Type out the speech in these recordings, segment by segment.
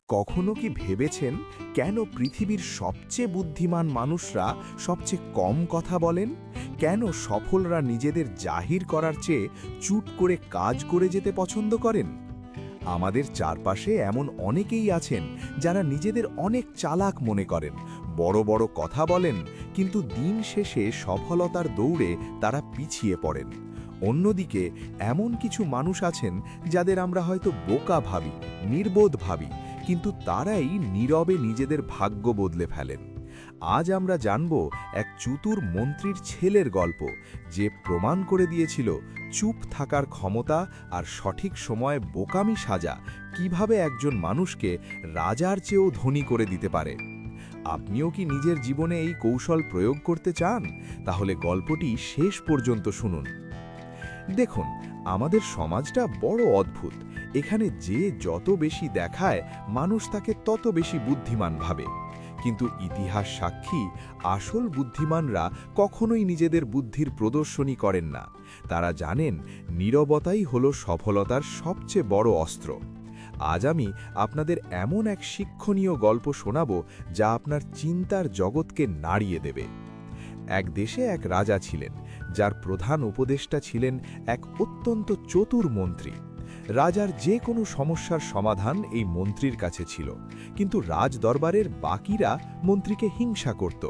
কখনো কি ভেবেছেন কেন পৃথিবীর সবচেয়ে বুদ্ধিমান মানুষরা সবচেয়ে কম কথা বলেন? কেন সফলরা নিজেদের জাহির করার চেয়ে চুপ করে কাজ করে যেতে পছন্দ করেন? আমাদের চারপাশে এমন অনেকেই আছেন যারা নিজেদের অনেক চালাক মনে করেন, বড় বড় কথা বলেন, কিন্তু দিন শেষে সফলতার দৌড়ে তারা পিছিয়ে পড়েন। অন্যদিকে এমন কিছু মানুষ আছেন যাদের আমরা হয়তো বোকা ভাবি, নির্বোধ ভাবি, কিন্তু তারাই নীরবে নিজেদের ভাগ্য বদলে ফেলেন। আজ আমরা জানব এক চতুর মন্ত্রীর ছেলের গল্প, যে প্রমাণ করে দিয়েছিল চুপ থাকার ক্ষমতা আর সঠিক সময়ে বোকামি সাজা কিভাবে একজন মানুষকে রাজার চেয়েও ধনী করে দিতে পারে। আপনিও কি নিজের জীবনে এই কৌশল প্রয়োগ করতে চান? তাহলে গল্পটি শেষ পর্যন্ত শুনুন। দেখুন, আমাদের সমাজটা বড় অদ্ভুত। এখানে যে যত বেশি দেখায়, মানুষ তাকে তত বেশি বুদ্ধিমান ভাবে। কিন্তু ইতিহাস সাক্ষী, আসল বুদ্ধিমানরা কখনোই নিজেদের বুদ্ধির প্রদর্শনী করেন না। তারা জানেন নীরবতাই হলো সফলতার সবচেয়ে বড় অস্ত্র। আজ আমি আপনাদের এমন এক শিক্ষণীয় গল্প শোনাব যা আপনার চিন্তার জগৎকে নাড়িয়ে দেবে। এক দেশে এক রাজা ছিলেন, যার প্রধান উপদেষ্টা ছিলেন এক অত্যন্ত চতুর মন্ত্রী। রাজার যে কোনো সমস্যার সমাধান এই মন্ত্রীর কাছে ছিল, কিন্তু রাজদরবারের বাকিরা মন্ত্রীকে হিংসা করত।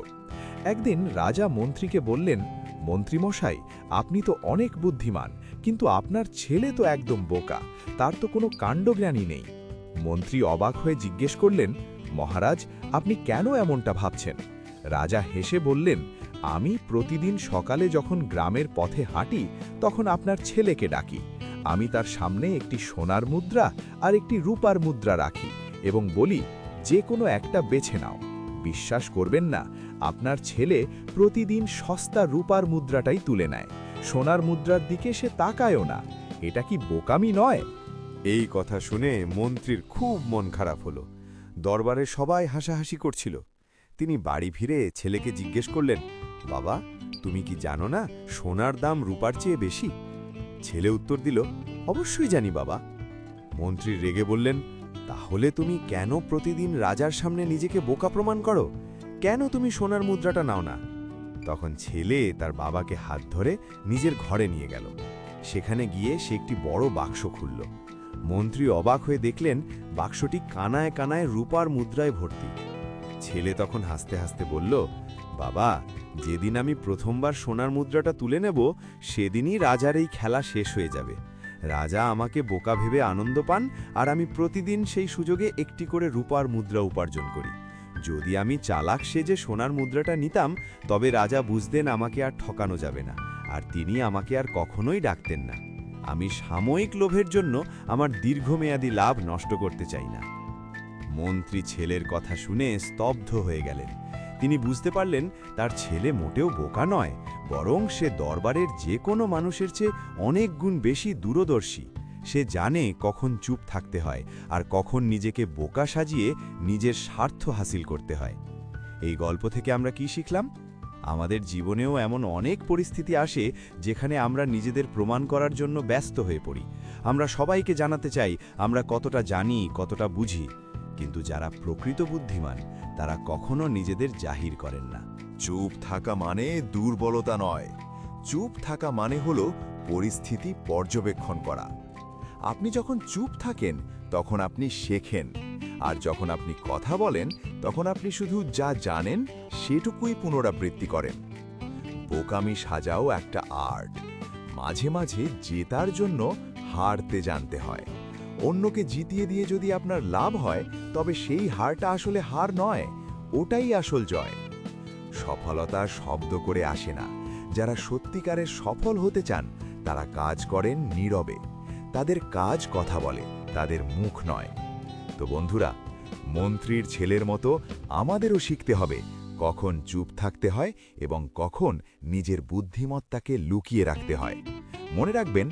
একদিন রাজা মন্ত্রীকে বললেন, মন্ত্রীমশাই, আপনি তো অনেক বুদ্ধিমান, কিন্তু আপনার ছেলে তো একদম বোকা, তার তো কোনো কাণ্ডজ্ঞানই নেই। মন্ত্রী অবাক হয়ে জিজ্ঞেস করলেন, মহারাজ, আপনি কেন এমনটা ভাবছেন? রাজা হেসে বললেন, আমি প্রতিদিন সকালে যখন গ্রামের পথে হাঁটি, তখন আপনার ছেলেকে ডাকি। আমি তার সামনে একটি সোনার মুদ্রা আর একটি রূপার মুদ্রা রাখি এবং বলি, যে কোনো একটা বেছে নাও। বিশ্বাস করবেন না, আপনার ছেলে প্রতিদিন সস্তা রূপার মুদ্রাটাই তুলে নেয়, সোনার মুদ্রার দিকে সে তাকায়ও না। এটা কি বোকামি নয়? এই কথা শুনে মন্ত্রীর খুব মন খারাপ হলো। দরবারে সবাই হাসাহাসি করছিল। তিনি বাড়ি ফিরে ছেলেকে জিজ্ঞেস করলেন, বাবা, তুমি কি জানো না সোনার দাম রূপার চেয়ে বেশি? ছেলে উত্তর দিল, অবশ্যই জানি বাবা। মন্ত্রী রেগে বললেন, তাহলে তুমি কেন প্রতিদিন রাজার সামনে নিজেকে বোকা প্রমাণ করো? কেন তুমি সোনার মুদ্রাটা নাও না? তখন ছেলে তার বাবাকে হাত ধরে নিজের ঘরে নিয়ে গেল। সেখানে গিয়ে সে একটি বড় বাক্স খুলল। মন্ত্রী অবাক হয়ে দেখলেন বাক্সটি কানায় কানায় রূপার মুদ্রায় ভর্তি। ছেলে তখন হাসতে হাসতে বলল, বাবা, যেদিন আমি প্রথমবার সোনার মুদ্রাটা তুলে নেব, সেদিনই রাজার এই খেলা শেষ হয়ে যাবে। রাজা আমাকে বোকা ভেবে আনন্দ পান, আর আমি প্রতিদিন সেই সুযোগে একটি করে রূপার মুদ্রা উপার্জন করি। যদি আমি চালাক সেজে সোনার মুদ্রাটা নিতাম, তবে রাজা বুঝতেন আমাকে আর ঠকানো যাবে না, আর তিনি আমাকে আর কখনোই ডাকতেন না। আমি সাময়িক লোভের জন্য আমার দীর্ঘমেয়াদী লাভ নষ্ট করতে চাই না। মন্ত্রী ছেলের কথা শুনে স্তব্ধ হয়ে গেলেন। তিনি বুঝতে পারলেন তার ছেলে মোটেও বোকা নয়, বরং সে দরবারের যে কোনো মানুষের চেয়ে অনেক গুণ বেশি দূরদর্শী। সে জানে কখন চুপ থাকতে হয় আর কখন নিজেকে বোকা সাজিয়ে নিজের স্বার্থ হাসিল করতে হয়। এই গল্প থেকে আমরা কি শিখলাম? আমাদের জীবনেও এমন অনেক পরিস্থিতি আসে যেখানে আমরা নিজেদের প্রমাণ করার জন্য ব্যস্ত হয়ে পড়ি। আমরা সবাইকে জানাতে চাই আমরা কতটা জানি, কতটা বুঝি, কিন্তু যারা প্রকৃত বুদ্ধিমান তারা কখনো নিজেদের জাহির করেন না। চুপ থাকা মানে দুর্বলতা নয়, চুপ থাকা মানে হলো পরিস্থিতি পর্যবেক্ষণ করা। আপনি যখন চুপ থাকেন তখন আপনি শেখেন, আর যখন আপনি কথা বলেন তখন আপনি শুধু যা জানেন সেটুকুই পুনরাবৃত্তি করেন। বোকামি সাজাও একটা আর্ট। মাঝে মাঝে জেতার জন্য হারতে জানতে হয়। অন্যকে জিতিয়ে দিয়ে যদি আপনার লাভ হয়, তবে সেই হারটা আসলে হার নয়, ওটাই আসল জয়। সফলতা শব্দ করে আসে না। যারা সত্যিকারের সফল হতে চান তারা কাজ করেন নীরবে। তাদের কাজ কথা বলে, তাদের মুখ নয়। তো বন্ধুরা, মন্ত্রীর ছেলের মতো আমাদেরও শিখতে হবে কখন চুপ থাকতে হয় এবং কখন নিজের বুদ্ধিমত্তাকে লুকিয়ে রাখতে হয়। মনে রাখবেন,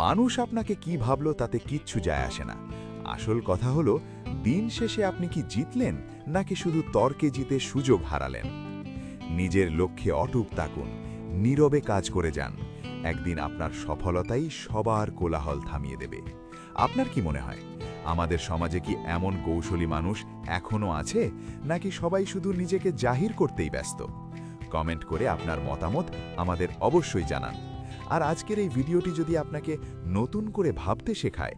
মানুষ আপনাকে কি ভাবল তাতে কিচ্ছু যায় আসে না। আসল কথা হলো, দিন শেষে আপনি কি জিতলেন নাকি শুধু তর্কে জিতে সুযোগ হারালেন। নিজের লক্ষ্যে অটুট থাকুন, নীরবে কাজ করে যান। একদিন আপনার সফলতাই সবার কোলাহল থামিয়ে দেবে। আপনার কি মনে হয় আমাদের সমাজে কি এমন কৌশলী মানুষ এখনও আছে, নাকি সবাই শুধু নিজেকে জাহির করতেই ব্যস্ত? কমেন্ট করে আপনার মতামত আমাদের অবশ্যই জানান। আর আজকের এই ভিডিওটি যদি আপনাকে নতুন করে ভাবতে শেখায়,